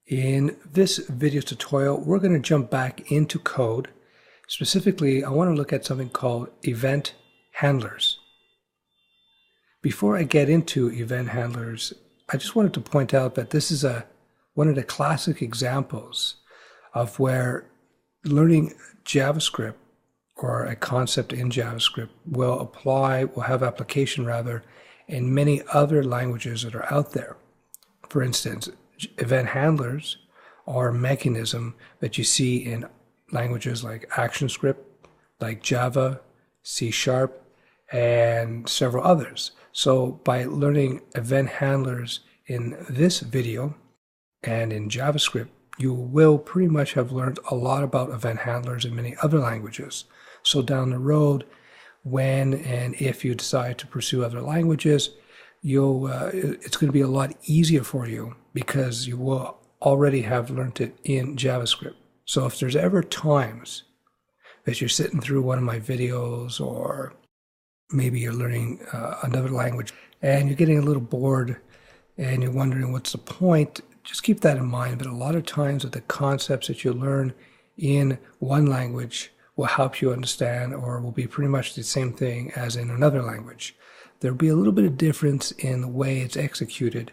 In this video tutorial, we're going to jump back into code. Specifically, I want to look at something called event handlers. Before I get into event handlers, I just wanted to point out that this is one of the classic examples of where learning JavaScript or a concept in JavaScript will have application rather, in many other languages that are out there. For instance, event handlers are a mechanism that you see in languages like ActionScript, like Java, C#, and several others. So by learning event handlers in this video and in JavaScript, you will pretty much have learned a lot about event handlers in many other languages. So down the road, when and if you decide to pursue other languages, it's going to be a lot easier for you because you will already have learned it in JavaScript. So if there's ever times that you're sitting through one of my videos, or maybe you're learning another language and you're getting a little bored and you're wondering what's the point, just keep that in mind. But a lot of times that the concepts that you learn in one language will help you understand, or will be pretty much the same thing as in another language. There'll be a little bit of difference in the way it's executed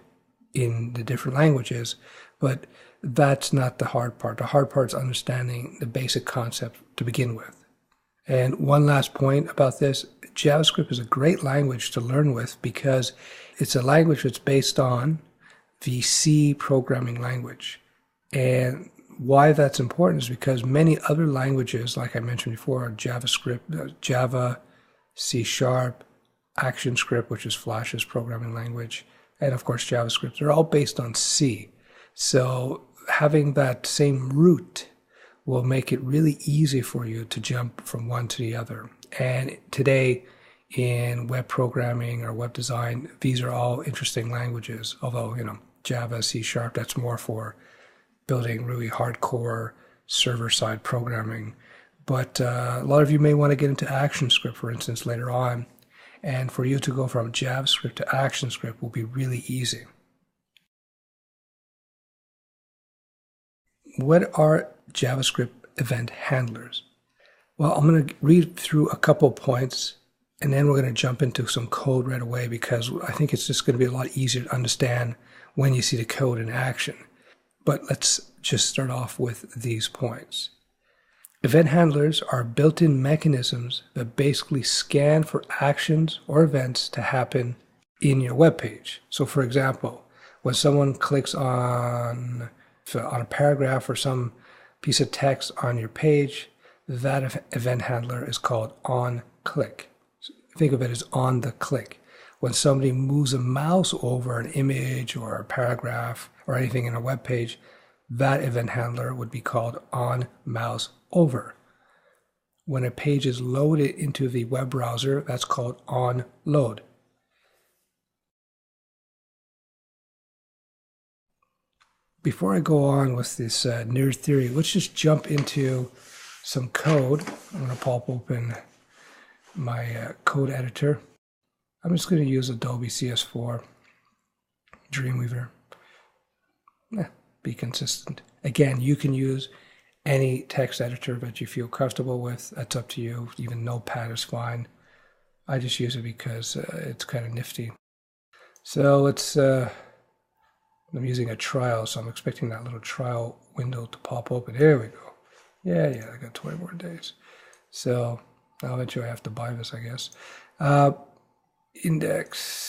in the different languages, but that's not the hard part. The hard part is understanding the basic concept to begin with. And one last point about this, JavaScript is a great language to learn with because it's a language that's based on the C programming language. And why that's important is because many other languages, like I mentioned before, JavaScript, Java, C#, ActionScript, which is Flash's programming language, and of course JavaScript, they're all based on C. So having that same root will make it really easy for you to jump from one to the other. And today in web programming or web design, these are all interesting languages, although, Java, C#, that's more for building really hardcore server-side programming. But a lot of you may want to get into ActionScript, for instance, later on. And for you to go from JavaScript to ActionScript will be really easy. What are JavaScript event handlers? Well, I'm going to read through a couple points, and then we're going to jump into some code right away, because I think it's just going to be a lot easier to understand when you see the code in action. But let's just start off with these points. Event handlers are built-in mechanisms that basically scan for actions or events to happen in your web page. So for example, when someone clicks on a paragraph or some piece of text on your page, that event handler is called onClick. Think of it as on the click. When somebody moves a mouse over an image or a paragraph or anything in a web page, that event handler would be called onMouseOver. When a page is loaded into the web browser, that's called onLoad. Before I go on with this nerd theory, let's just jump into some code. I'm going to pop open my code editor. I'm just going to use Adobe CS4, Dreamweaver. Be consistent. Again, you can use any text editor that you feel comfortable with. That's up to you. Even Notepad is fine. I just use it because it's kind of nifty. So I'm using a trial, so I'm expecting that little trial window to pop open. Here we go. Yeah, I got 20 more days. So I'll eventually have to buy this, I guess. Index.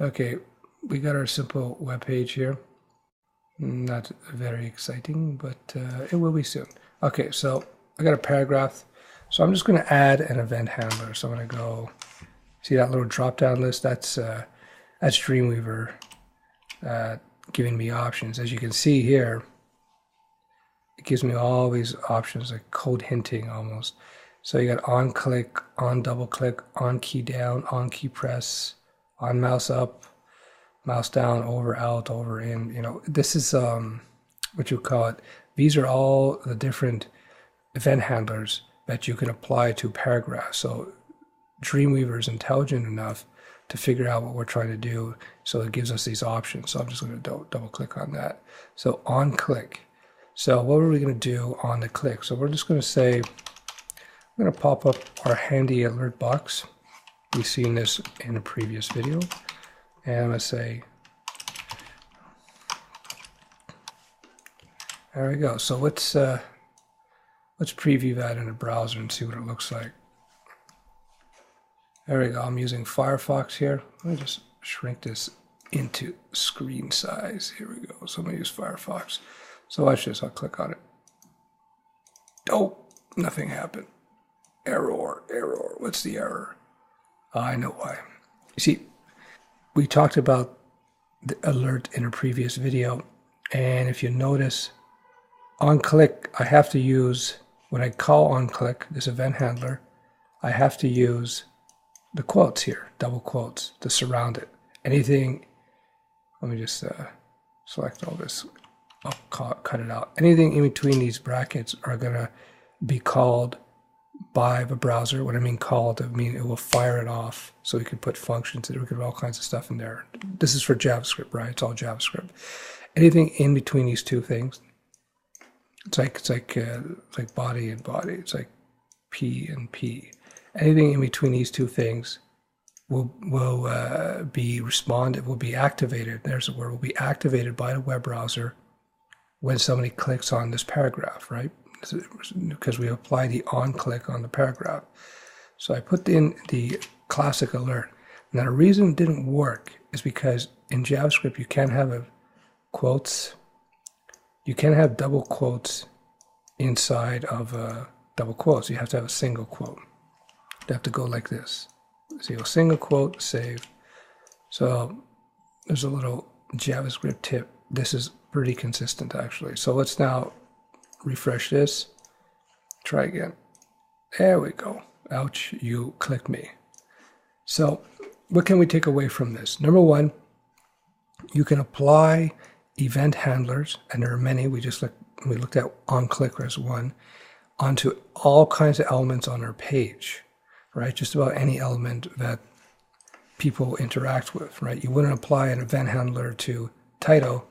Okay, we got our simple web page here. Not very exciting, but it will be soon. Okay, so I got a paragraph. So I'm just going to add an event handler. So I'm going to go, see that little drop-down list? That's Dreamweaver giving me options. As you can see here, it gives me all these options, like code hinting almost. So you got on click, on double click, on key down, on key press, on mouse up, mouse down, over, out, over, in. This is what you call it. These are all the different event handlers that you can apply to paragraphs. So Dreamweaver is intelligent enough to figure out what we're trying to do. So it gives us these options. So I'm just going to double click on that. So on click. So what are we going to do on the click? So we're just going to say, I'm going to pop up our handy alert box. We've seen this in a previous video. And I'm going to say, there we go. So let's preview that in a browser and see what it looks like. There we go. I'm using Firefox here. Let me just shrink this into screen size. Here we go. So I'm going to use Firefox. So watch this. I'll click on it. Oh, nothing happened. Error, error. What's the error? I know why. You see, we talked about the alert in a previous video. And if you notice, on click, I have to use, when I call on click, this event handler, I have to use the quotes here, double quotes, to surround it. Anything, let me just select all this, I'll cut it out. Anything in between these brackets are going to be called by the browser. What I mean called, I mean it will fire it off. So we could put functions, we could put all kinds of stuff in there. This is for JavaScript, right? It's all JavaScript. Anything in between these two things, it's like body and body. It's like P and P. Anything in between these two things will be responded, will be activated. There's a word, will be activated by the web browser when somebody clicks on this paragraph, right? Because we apply the on click on the paragraph. So I put in the classic alert. Now the reason it didn't work is because in JavaScript you can't have quotes. You can't have double quotes inside of double quotes. You have to have a single quote. You have to go like this. So a single quote, save. So there's a little JavaScript tip. This is pretty consistent actually. So let's now refresh this. Try again. There we go. Ouch, you clicked me. So what can we take away from this? Number one, you can apply event handlers, and there are many. We looked at on click as one, onto all kinds of elements on our page, right? Just about any element that people interact with, right? You wouldn't apply an event handler to title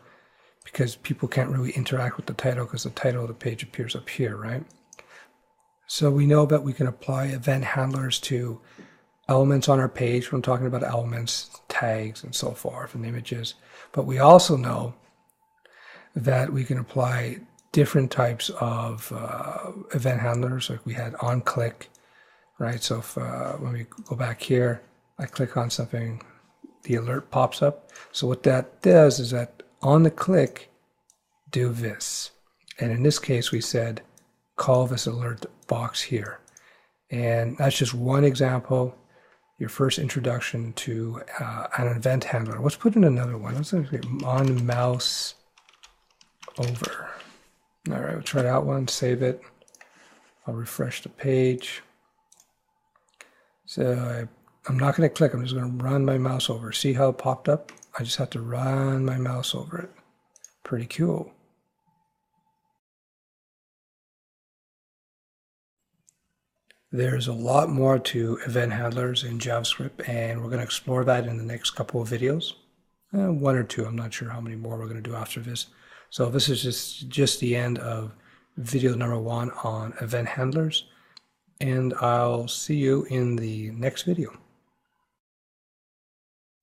because people can't really interact with the title because the title of the page appears up here, right? So we know that we can apply event handlers to elements on our page. When I'm talking about elements, tags, and so forth, and images. But we also know that we can apply different types of event handlers, like we had on click, right? So if when we go back here, I click on something, the alert pops up. So what that does is that on the click, do this. And in this case, we said, call this alert box here. And that's just one example, your first introduction to an event handler. Let's put in another one. Let's say on mouse over. All right, we'll try that one, save it. I'll refresh the page. So I'm not going to click, I'm just going to run my mouse over. See how it popped up? I just have to run my mouse over it. Pretty cool. There's a lot more to event handlers in JavaScript, and we're going to explore that in the next couple of videos. One or two, I'm not sure how many more we're going to do after this. So this is just the end of video number 1 on event handlers, and I'll see you in the next video.